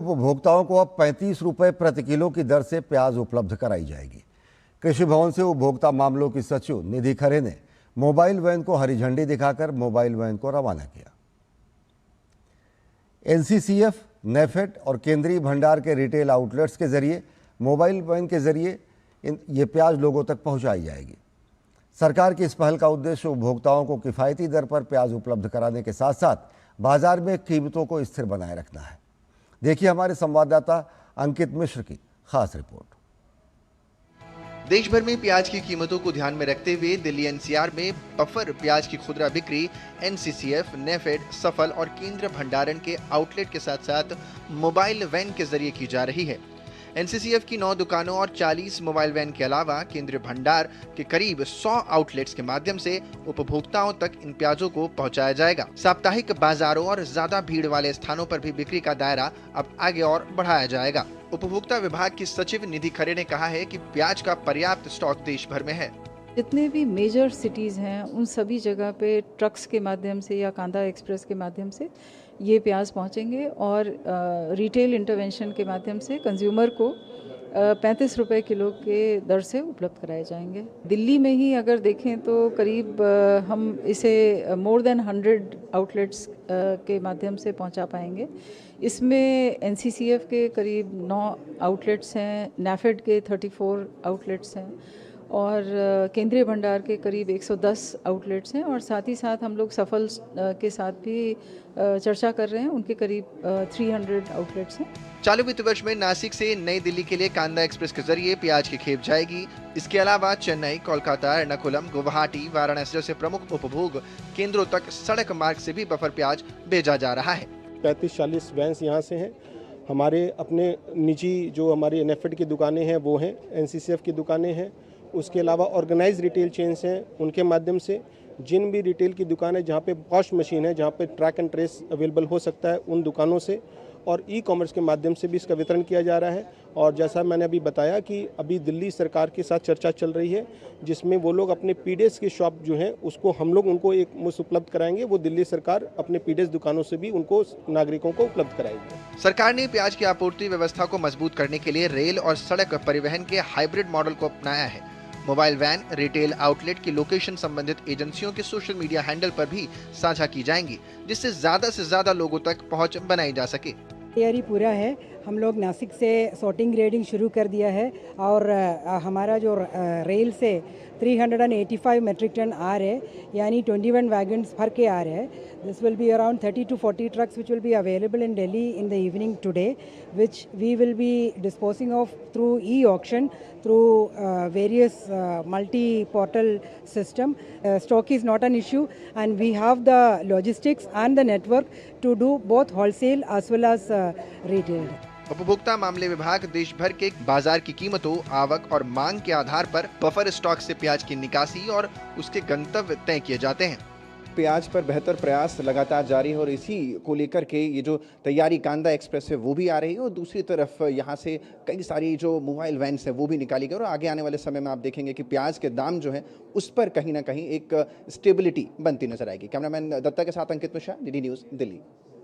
उपभोक्ताओं को अब 35 रुपये प्रति किलो की दर से प्याज उपलब्ध कराई जाएगी। कृषि भवन से उपभोक्ता मामलों की सचिव निधि खरे ने मोबाइल वैन को हरी झंडी दिखाकर मोबाइल वैन को रवाना किया। एनसीसीएफ, नेफेड और केंद्रीय भंडार के रिटेल आउटलेट्स के जरिए मोबाइल वैन के जरिए ये प्याज लोगों तक पहुंचाई जाएगी। सरकार की इस पहल का उद्देश्य उपभोक्ताओं को किफ़ायती दर पर प्याज उपलब्ध कराने के साथ साथ बाजार में कीमतों को स्थिर बनाए रखना है। देखिए हमारे संवाददाता अंकित मिश्र की खास रिपोर्ट। देश भर में प्याज की कीमतों को ध्यान में रखते हुए दिल्ली एनसीआर में बफर प्याज की खुदरा बिक्री एनसीसीएफ, नेफेड, सफल और केंद्र भंडारण के आउटलेट के साथ साथ मोबाइल वैन के जरिए की जा रही है। एनसीसीएफ की 9 दुकानों और 40 मोबाइल वैन के अलावा केंद्रीय भंडार के करीब 100 आउटलेट्स के माध्यम से उपभोक्ताओं तक इन प्याजों को पहुंचाया जाएगा। साप्ताहिक बाजारों और ज्यादा भीड़ वाले स्थानों पर भी बिक्री का दायरा अब आगे और बढ़ाया जाएगा। उपभोक्ता विभाग की सचिव निधि खरे ने कहा है कि प्याज का पर्याप्त स्टॉक देश भर में है। जितने भी मेजर सिटीज़ हैं उन सभी जगह पे ट्रक्स के माध्यम से या कांदा एक्सप्रेस के माध्यम से ये प्याज पहुंचेंगे और रिटेल इंटरवेंशन के माध्यम से कंज्यूमर को 35 रुपए किलो के दर से उपलब्ध कराए जाएंगे। दिल्ली में ही अगर देखें तो करीब हम इसे मोर देन 100 आउटलेट्स के माध्यम से पहुंचा पाएंगे। इसमें एनसीसीएफ के करीब 9 आउटलेट्स हैं, नेफेड के 34 आउटलेट्स हैं और केंद्रीय भंडार के करीब 110 आउटलेट्स हैं और साथ ही साथ हम लोग सफल के साथ भी चर्चा कर रहे हैं, उनके करीब 300 आउटलेट्स हैं। चालू वित्त वर्ष में नासिक से नई दिल्ली के लिए कांदा एक्सप्रेस के जरिए प्याज की खेप जाएगी। इसके अलावा चेन्नई, कोलकाता, एर्नाकुलम, गुवाहाटी, वाराणसी जैसे प्रमुख उपभोग केंद्रों तक सड़क मार्ग से भी बफर प्याज भेजा जा रहा है। 35-40 वैन्स यहाँ से हैं। हमारे अपने निजी जो हमारी नेफेड की दुकानें हैं वो हैं, एनसीसीएफ की दुकानें हैं, उसके अलावा ऑर्गेनाइज रिटेल चेन्स हैं, उनके माध्यम से जिन भी रिटेल की दुकानें जहाँ पे पॉश मशीन है, जहाँ पे ट्रैक एंड ट्रेस अवेलेबल हो सकता है, उन दुकानों से और ई कॉमर्स के माध्यम से भी इसका वितरण किया जा रहा है। और जैसा मैंने अभी बताया कि अभी दिल्ली सरकार के साथ चर्चा चल रही है जिसमें वो लोग अपने पीडीएस की शॉप जो है उसको हम लोग उनको एक मुफ्त उपलब्ध कराएंगे। वो दिल्ली सरकार अपने पीडीएस दुकानों से भी उनको नागरिकों को उपलब्ध कराएगी। सरकार ने प्याज की आपूर्ति व्यवस्था को मजबूत करने के लिए रेल और सड़क परिवहन के हाइब्रिड मॉडल को अपनाया है। मोबाइल वैन रिटेल आउटलेट की लोकेशन संबंधित एजेंसियों के सोशल मीडिया हैंडल पर भी साझा की जाएंगी, जिससे ज्यादा से ज्यादा लोगों तक पहुंच बनाई जा सके। तैयारी पूरा है। हम लोग नासिक से सॉर्टिंग ग्रेडिंग शुरू कर दिया है और हमारा जो रेल से 385 मेट्रिक टन आ रहे हैं, यानी 21 वैगन्स भर के आ रहे हैं। This will be around 30 to 40 trucks which will be available in Delhi in the evening today, which we will be disposing of through e-auction, through various multi-portal system. Stock is not an issue and we have the logistics and the network to do both wholesale as well as retail. उपभोक्ता मामले विभाग देश भर के बाजार की कीमतों, आवक और मांग के आधार पर बफर स्टॉक से प्याज की निकासी और उसके गंतव्य तय किए जाते हैं। प्याज पर बेहतर प्रयास लगातार जारी है और इसी को लेकर के ये जो तैयारी कांदा एक्सप्रेस है वो भी आ रही है और दूसरी तरफ यहाँ से कई सारी जो मोबाइल वैन्स है वो भी निकाली गई और आगे आने वाले समय में आप देखेंगे कि प्याज के दाम जो है उस पर कहीं ना कहीं एक स्टेबिलिटी बनती नजर आएगी। कैमरामैन दत्ता के साथ अंकित मिश्रा, डीडी न्यूज़, दिल्ली।